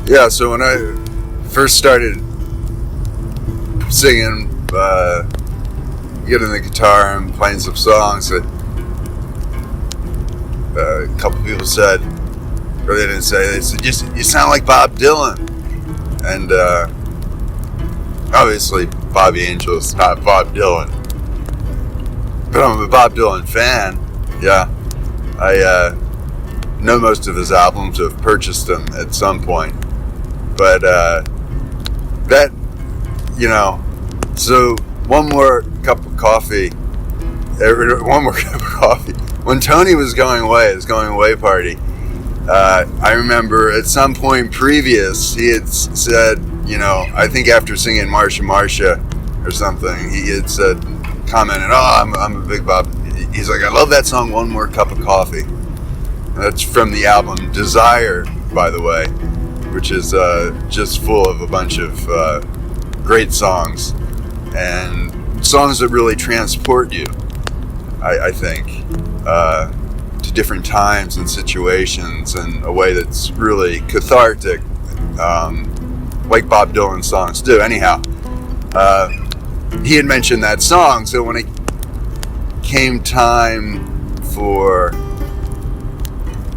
Yeah, so when I first started singing, getting the guitar and playing some songs, that a couple people said, or they didn't say, they said, you sound like Bob Dylan. And obviously Bobby Angel is not Bob Dylan, but I'm a Bob Dylan fan. Yeah, I know most of his albums, have purchased them at some point, but that, you know, so one more cup of coffee, when Tony was going away, his going away party, I remember at some point previous, he had said, you know, I think after singing Marsha or something, he had said, commented, oh, I'm a big Bob. He's like, I love that song, One More Cup of Coffee. That's from the album Desire, by the way, which is just full of a bunch of great songs and songs that really transport you, I think, to different times and situations in a way that's really cathartic, like Bob Dylan songs do. Anyhow, he had mentioned that song, so when it came time for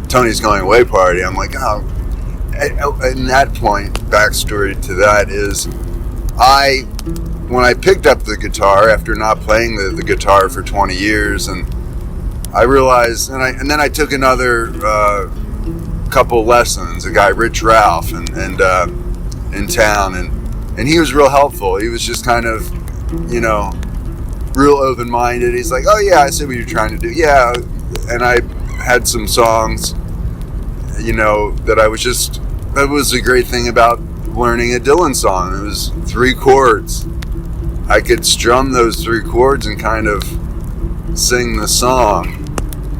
Tony's going away party, I'm like, oh, at that point, backstory to that is, when I picked up the guitar after not playing the guitar for 20 years, and I realized, and then I took another couple lessons, a guy, Rich Ralph, and in town, and he was real helpful. He was just kind of, you know, real open-minded. He's like, oh yeah, I see what you're trying to do. Yeah, and I had some songs, you know, that was the great thing about learning a Dylan song. It was 3 chords. I could strum those 3 chords and kind of sing the song.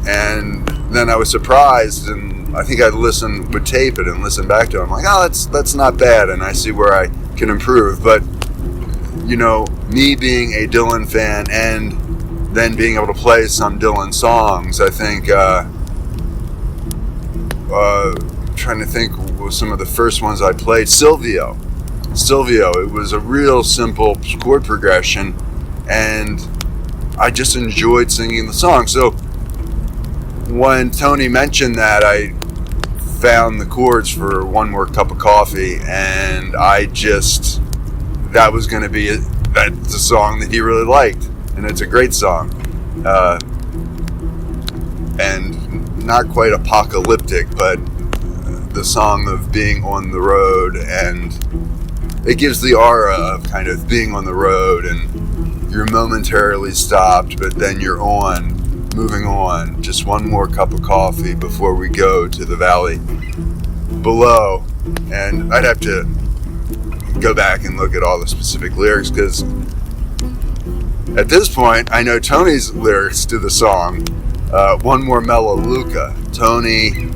And then I was surprised, and I think would tape it and listen back to it. I'm like, oh, that's not bad, and I see where I can improve. But, you know, me being a Dylan fan and then being able to play some Dylan songs, I think, trying to think what was some of the first ones I played. Silvio, it was a real simple chord progression, and I just enjoyed singing the song. So when Tony mentioned that, I found the chords for One More Cup of Coffee, and that was going to be that's a song that he really liked, and it's a great song, and not quite apocalyptic, but the song of being on the road, and it gives the aura of kind of being on the road, and you're momentarily stopped, but then you're moving on, just one more cup of coffee before we go to the valley below. And I'd have to go back and look at all the specific lyrics, because at this point I know Tony's lyrics to the song, One More Melaleuca. Tony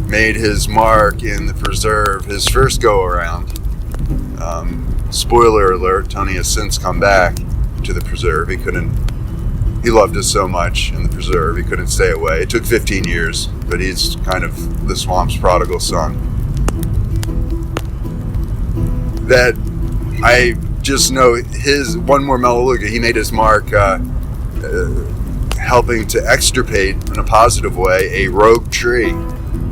made his mark in the preserve his first go around. Spoiler alert, Tony has since come back to the preserve. He loved us so much in the preserve, he couldn't stay away. It took 15 years, but he's kind of the swamp's prodigal son. That I just know his One More Melaleuca, he made his mark helping to extirpate, in a positive way, a rogue tree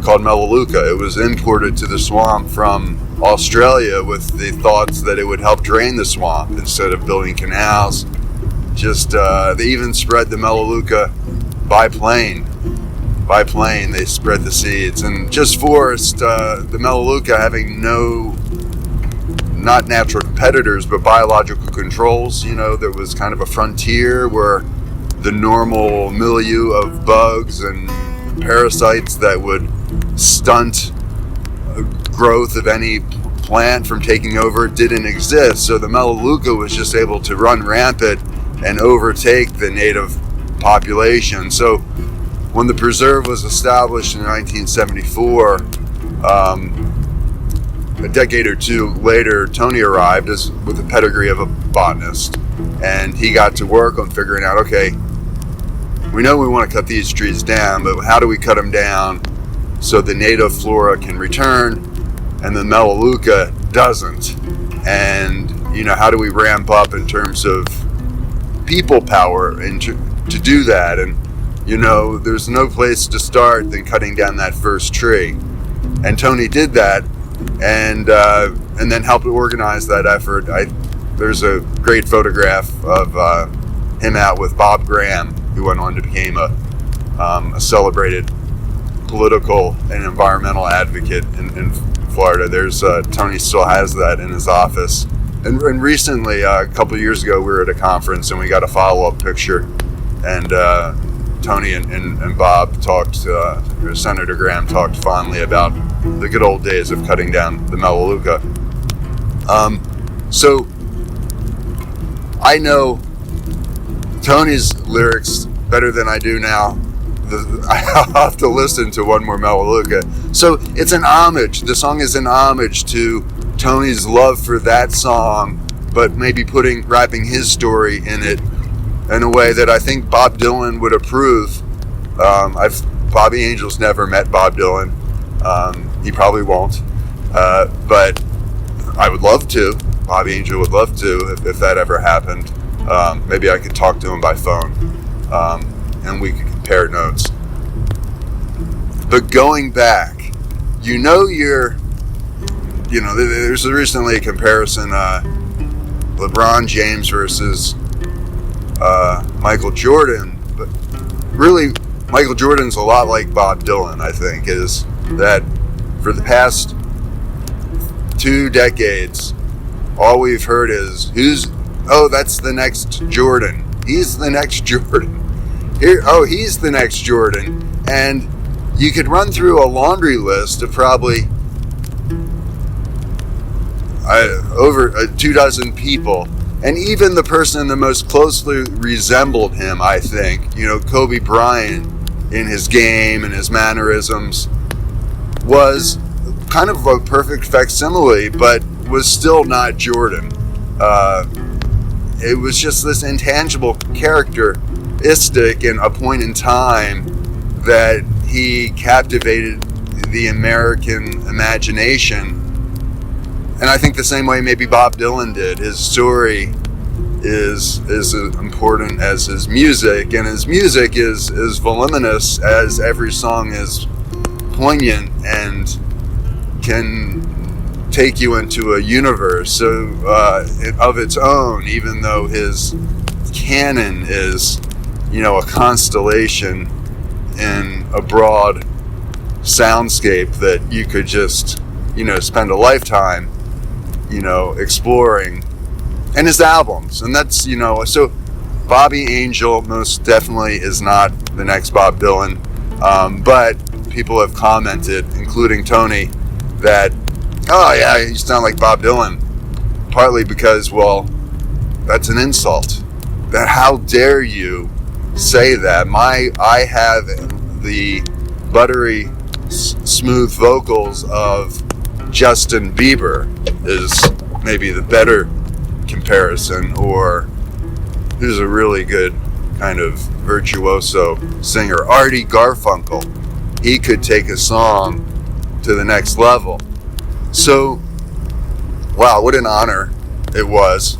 called Melaleuca. It was imported to the swamp from Australia with the thoughts that it would help drain the swamp instead of building canals. Just they even spread the Melaleuca by plane. They spread the seeds, and just forced the Melaleuca, having not natural competitors, but biological controls. You know, there was kind of a frontier where the normal milieu of bugs and parasites that would stunt growth of any plant from taking over didn't exist. So the Melaleuca was just able to run rampant and overtake the native population. So when the preserve was established in 1974, a decade or two later, Tony arrived with the pedigree of a botanist, and he got to work on figuring out, okay, we know we want to cut these trees down, but how do we cut them down so the native flora can return and the Melaleuca doesn't. And, how do we ramp up in terms of people power and to do that? And, there's no place to start than cutting down that first tree. And Tony did that, and then helped organize that effort. There's a great photograph of him out with Bob Graham, who went on to become a celebrated political and environmental advocate in Florida. Tony still has that in his office. And recently, a couple of years ago, we were at a conference and we got a follow-up picture. And Tony and Bob talked, Senator Graham talked fondly about the good old days of cutting down the Melaleuca. So I know Tony's lyrics better than I do now. I'll have to listen to one more Melaleuca. So it's an homage. The song is an homage to Tony's love for that song, but maybe wrapping his story in it in a way that I think Bob Dylan would approve. Bobby Angel's never met Bob Dylan. He probably won't. But I would love to. Bobby Angel would love to if that ever happened. Maybe I could talk to him by phone, and we could compare notes. But going back, there's recently a comparison, LeBron James versus Michael Jordan, but really Michael Jordan's a lot like Bob Dylan, I think, is that for the past 2 decades, all we've heard is, that's the next Jordan. He's the next Jordan. He's the next Jordan. And you could run through a laundry list of probably over 24 people. And even the person that most closely resembled him, I think, Kobe Bryant in his game and his mannerisms, was kind of a perfect facsimile, but was still not Jordan. It was just this intangible characteristic in a point in time that he captivated the American imagination. And I think the same way maybe Bob Dylan did. His story is as important as his music, and his music is as voluminous as every song is poignant and can take you into a universe of its own, even though his canon is, a constellation in a broad soundscape that you could just, spend a lifetime, exploring. And his albums, and that's, so Bobby Angel most definitely is not the next Bob Dylan, but people have commented, including Tony, that, oh yeah, you sound like Bob Dylan, partly because, well, that's an insult. That how dare you say that? I have the buttery, smooth vocals of Justin Bieber is maybe the better comparison, or who's a really good kind of virtuoso singer, Artie Garfunkel. He could take a song to the next level. So, wow, what an honor it was,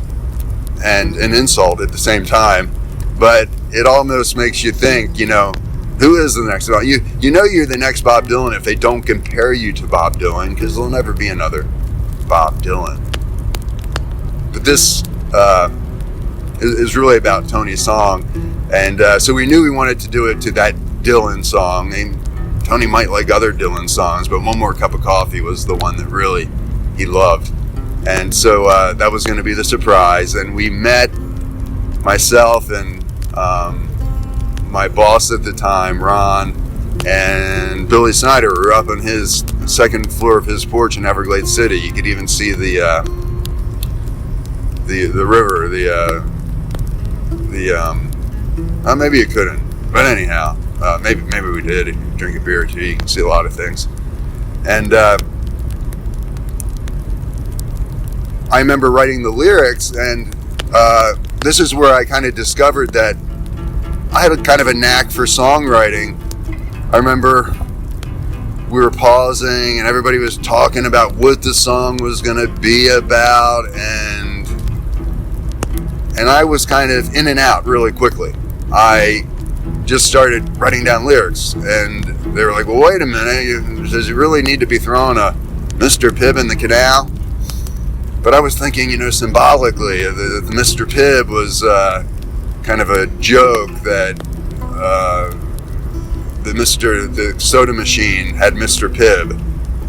and an insult at the same time. But it almost makes you think, who is the next Bob? You're the next Bob Dylan if they don't compare you to Bob Dylan, because there'll never be another Bob Dylan. But this is really about Tony's song, and so we knew we wanted to do it to that Dylan song. And Tony might like other Dylan songs, but One More Cup of Coffee was the one that really he loved. And so that was going to be the surprise. And we met, myself and my boss at the time, Ron, and Billy Snyder were up on his second floor of his porch in Everglades City. You could even see the river, maybe you couldn't, but anyhow, maybe we did. If you drink a beer or two, you can see a lot of things. And I remember writing the lyrics, and this is where I kind of discovered that I had a kind of a knack for songwriting. I remember we were pausing and everybody was talking about what the song was going to be about, and I was kind of in and out really quickly. I just started writing down lyrics, and they were like, well, wait a minute, does you really need to be throwing a Mr. Pibb in the canal? But I was thinking, symbolically, the Mr. Pibb was kind of a joke that the soda machine had Mr. Pibb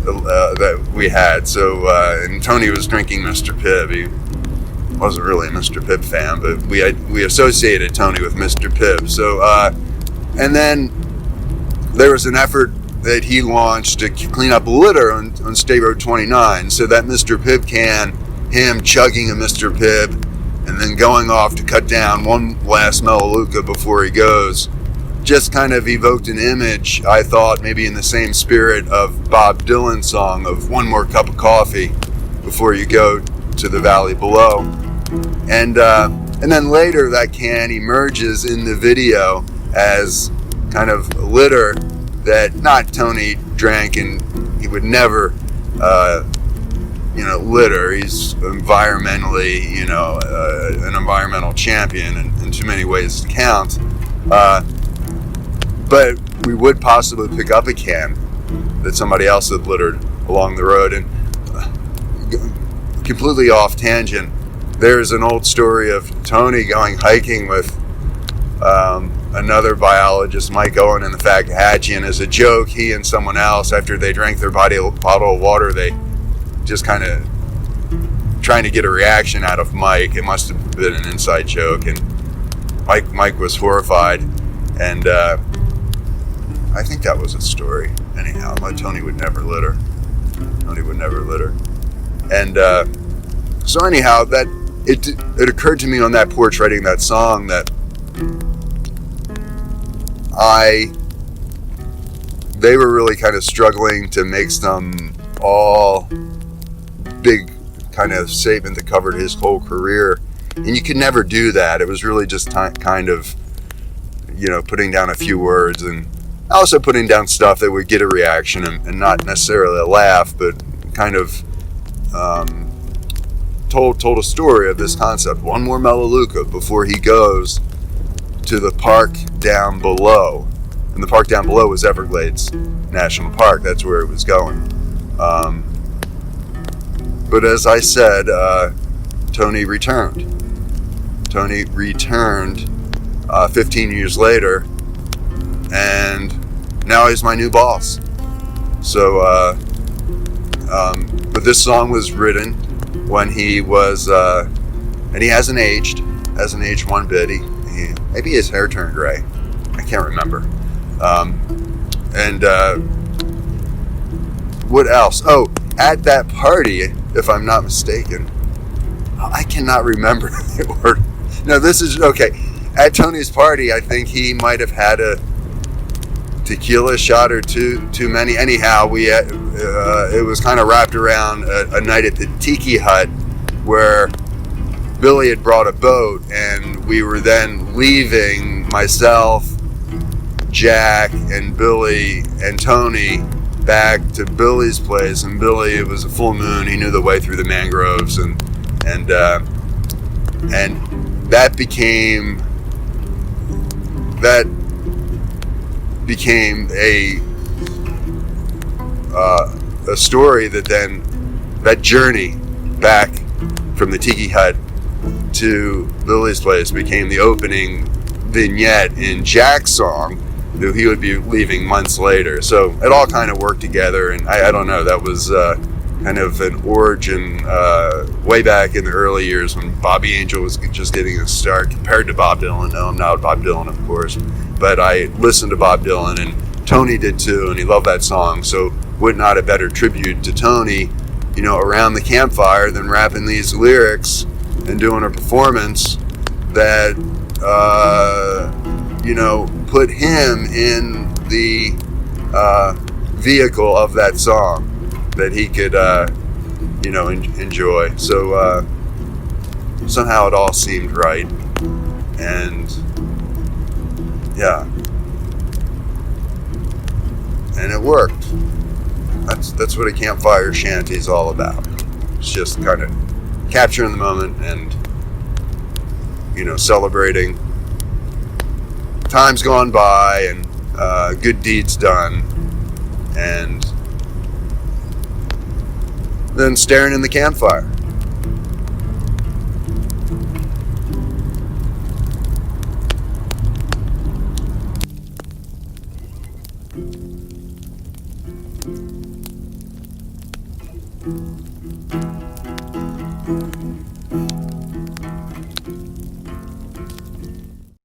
that we had. So, and Tony was drinking Mr. Pibb. He wasn't really a Mr. Pibb fan, but we associated Tony with Mr. Pibb. So, and then there was an effort that he launched to clean up litter on State Road 29. So that Mr. Pibb can, him chugging a Mr. Pibb, and then going off to cut down one last Melaleuca before he goes, just kind of evoked an image, I thought, maybe in the same spirit of Bob Dylan's song of one more cup of coffee before you go to the valley below. And then later that can emerges in the video as kind of litter that not Tony drank, and he would never litter. He's environmentally, an environmental champion in too many ways to count. But we would possibly pick up a can that somebody else had littered along the road. And completely off tangent, there's an old story of Tony going hiking with another biologist, Mike Owen, and the Fakahatchee, and as a joke, he and someone else, after they drank their bottle of water, they just kind of trying to get a reaction out of Mike. It must have been an inside joke, and Mike was horrified, and I think that was a story. Anyhow, Tony would never litter. And so anyhow, that it occurred to me on that porch writing that song that they were really kind of struggling to make some all big kind of statement that covered his whole career, and you could never do that. It was really just kind of putting down a few words, and also putting down stuff that would get a reaction and not necessarily a laugh, but kind of told a story of this concept, one more Melaleuca before he goes to the park down below. And the park down below was Everglades National Park. That's where it was going. But as I said, Tony returned. 15 years later, and now he's my new boss. So, but this song was written when he was, and he hasn't aged one bit. Maybe his hair turned gray. I can't remember. What else? Oh, at that party, if I'm not mistaken, I cannot remember the word. No, this is okay. At Tony's party, I think he might have had a tequila shot or too many. Anyhow, it was kind of wrapped around a night at the Tiki Hut where Billy had brought a boat, and we were then leaving, myself, Jack, and Billy, and Tony, back to Billy's place. And Billy, it was a full moon, he knew the way through the mangroves, and that became a story that journey back from the Tiki Hut to Billy's place became the opening vignette in Jack's song that he would be leaving months later. So it all kind of worked together, and I don't know, that was kind of an origin way back in the early years when Bobby Angel was just getting a start compared to Bob Dylan. No, I'm not Bob Dylan, of course, but I listened to Bob Dylan, and Tony did too, and he loved that song. So what not a better tribute to Tony, around the campfire than rapping these lyrics and doing a performance that put him in the vehicle of that song that he could enjoy. So somehow it all seemed right, and yeah, and it worked. That's what a campfire shanty is all about. It's just kind of capturing the moment and, celebrating times gone by and good deeds done, and then staring in the campfire.